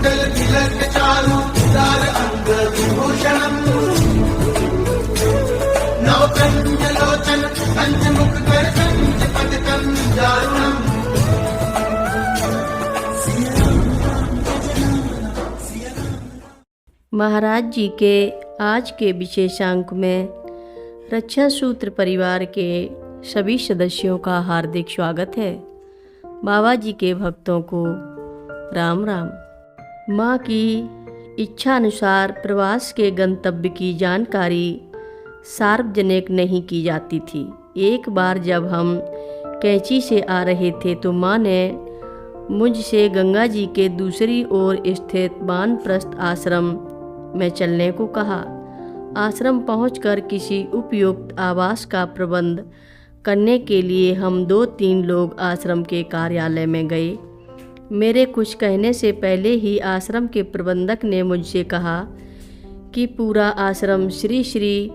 कुंडल तिलक चारु उदार अंग विभूषणम् नवकंजलोचन पंचमुख कर संच पतितम् दारुणम्। महाराज जी के आज के विशेषांक में रक्षा सूत्र परिवार के सभी सदस्यों का हार्दिक स्वागत है। बाबा जी के भक्तों को राम राम। माँ की इच्छा अनुसार प्रवास के गंतव्य की जानकारी सार्वजनिक नहीं की जाती थी। एक बार जब हम कैंची से आ रहे थे तो माँ ने मुझसे गंगा जी के दूसरी ओर स्थित वानप्रस्थ आश्रम में चलने को कहा। आश्रम पहुंचकर किसी उपयुक्त आवास का प्रबंध करने के लिए हम 2-3 लोग आश्रम के कार्यालय में गए। मेरे कुछ कहने से पहले ही आश्रम के प्रबंधक ने मुझसे कहा कि पूरा आश्रम श्री श्री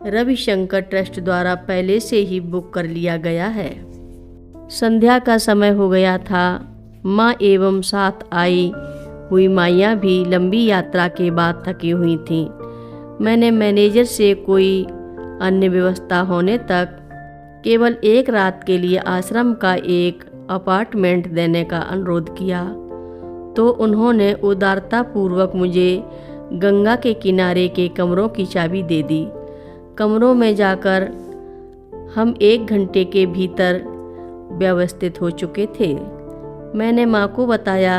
रविशंकर ट्रस्ट द्वारा पहले से ही बुक कर लिया गया है। संध्या का समय हो गया था। माँ एवं साथ आई हुई माइयाँ भी लंबी यात्रा के बाद थकी हुई थीं। मैंने मैनेजर से कोई अन्य व्यवस्था होने तक केवल एक रात के लिए आश्रम का एक अपार्टमेंट देने का अनुरोध किया तो उन्होंने उदारतापूर्वक मुझे गंगा के किनारे के कमरों की चाबी दे दी। कमरों में जाकर हम 1 घंटे के भीतर व्यवस्थित हो चुके थे। मैंने माँ को बताया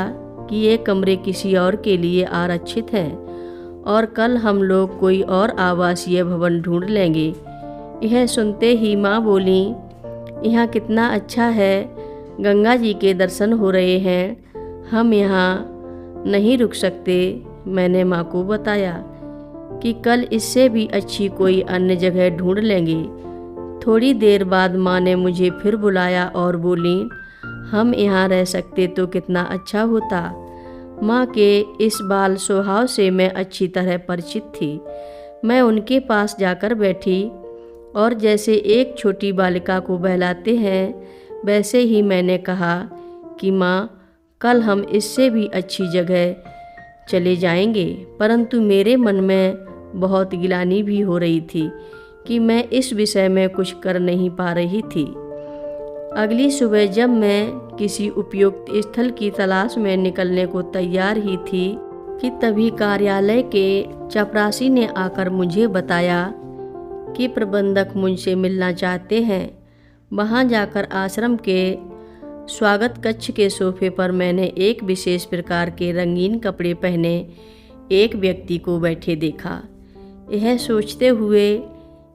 कि ये कमरे किसी और के लिए आरक्षित हैं और कल हम लोग कोई और आवासीय भवन ढूंढ लेंगे। यह सुनते ही माँ बोली, यहाँ कितना अच्छा है, गंगा जी के दर्शन हो रहे हैं, हम यहाँ नहीं रुक सकते। मैंने माँ को बताया कि कल इससे भी अच्छी कोई अन्य जगह ढूंढ लेंगे। थोड़ी देर बाद माँ ने मुझे फिर बुलाया और बोली, हम यहाँ रह सकते तो कितना अच्छा होता। माँ के इस बाल स्वभाव से मैं अच्छी तरह परिचित थी। मैं उनके पास जाकर बैठी और जैसे एक छोटी बालिका को बहलाते हैं वैसे ही मैंने कहा कि माँ, कल हम इससे भी अच्छी जगह चले जाएंगे। परंतु मेरे मन में बहुत गिलानी भी हो रही थी कि मैं इस विषय में कुछ कर नहीं पा रही थी। अगली सुबह जब मैं किसी उपयुक्त स्थल की तलाश में निकलने को तैयार ही थी कि तभी कार्यालय के चपरासी ने आकर मुझे बताया कि प्रबंधक मुझसे मिलना चाहते हैं। वहां जाकर आश्रम के स्वागत कक्ष के सोफे पर मैंने एक विशेष प्रकार के रंगीन कपड़े पहने एक व्यक्ति को बैठे देखा। यह सोचते हुए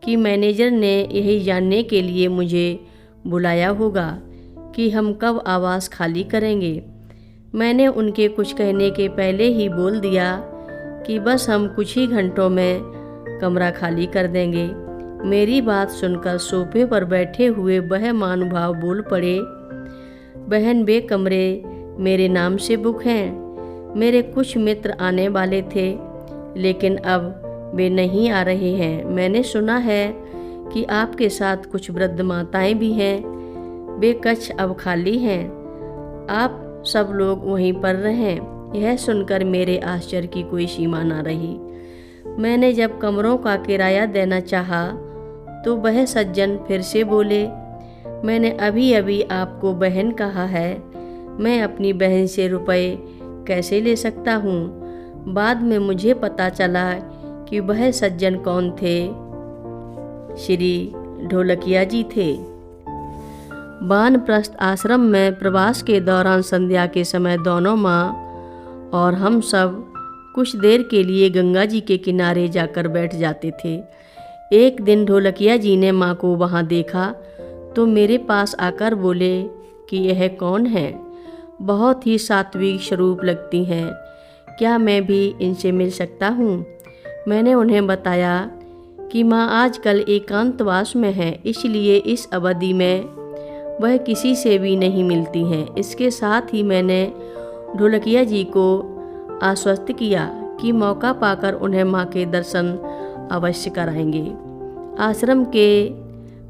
कि मैनेजर ने यही जानने के लिए मुझे बुलाया होगा कि हम कब आवास खाली करेंगे। मैंने उनके कुछ कहने के पहले ही बोल दिया कि बस हम कुछ ही घंटों में कमरा खाली कर देंगे। मेरी बात सुनकर सोफे पर बैठे हुए वह महानुभाव बोल पड़े, बहन, वे कमरे मेरे नाम से बुक हैं। मेरे कुछ मित्र आने वाले थे लेकिन अब वे नहीं आ रहे हैं। मैंने सुना है कि आपके साथ कुछ वृद्ध माताएं भी हैं। वे कक्ष अब खाली हैं, आप सब लोग वहीं पर रहें। यह सुनकर मेरे आश्चर्य की कोई सीमा न रही। मैंने जब कमरों का किराया देना चाहा तो वह सज्जन फिर से बोले, मैंने अभी अभी आपको बहन कहा है, मैं अपनी बहन से रुपए कैसे ले सकता हूँ। बाद में मुझे पता चला कि वह सज्जन कौन थे, श्री ढोलकिया जी थे। वानप्रस्थ आश्रम में प्रवास के दौरान संध्या के समय दोनों माँ और हम सब कुछ देर के लिए गंगा जी के किनारे जाकर बैठ जाते थे। एक दिन ढोलकिया जी ने माँ को वहाँ देखा तो मेरे पास आकर बोले कि यह कौन है, बहुत ही सात्विक स्वरूप लगती हैं, क्या मैं भी इनसे मिल सकता हूँ। मैंने उन्हें बताया कि माँ आजकल एकांतवास में हैं, इसलिए इस अवधि में वह किसी से भी नहीं मिलती हैं। इसके साथ ही मैंने ढोलकिया जी को आश्वस्त किया कि मौका पाकर उन्हें माँ के दर्शन अवश्य कराएंगे। आश्रम के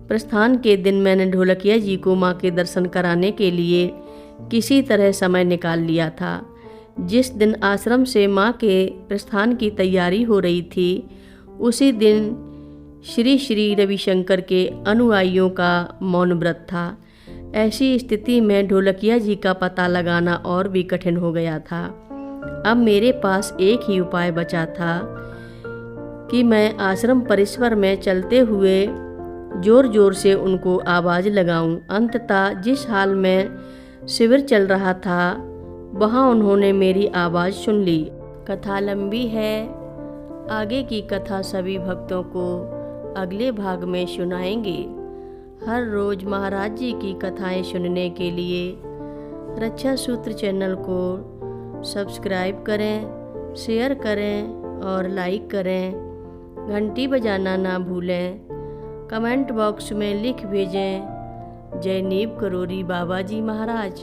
प्रस्थान के दिन मैंने ढोलकिया जी को माँ के दर्शन कराने के लिए किसी तरह समय निकाल लिया था। जिस दिन आश्रम से माँ के प्रस्थान की तैयारी हो रही थी, उसी दिन श्री श्री रविशंकर के अनुयायियों का मौन व्रत था। ऐसी स्थिति में ढोलकिया जी का पता लगाना और भी कठिन हो गया था। अब मेरे पास एक ही उपाय बचा था कि मैं आश्रम परिसर में चलते हुए जोर जोर से उनको आवाज़ लगाऊं। अंततः जिस हाल में शिविर चल रहा था वहाँ उन्होंने मेरी आवाज़ सुन ली। कथा लंबी है, आगे की कथा सभी भक्तों को अगले भाग में सुनाएंगे। हर रोज़ महाराज जी की कथाएं सुनने के लिए रक्षा सूत्र चैनल को सब्सक्राइब करें, शेयर करें और लाइक करें। घंटी बजाना ना भूलें। कमेंट बॉक्स में लिख भेजें, जय नीव करोरी बाबा जी महाराज।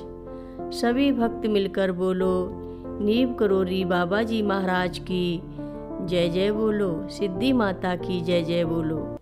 सभी भक्त मिलकर बोलो, नीव करोरी बाबा जी महाराज की जय जय बोलो, सिद्धि माता की जय जय बोलो।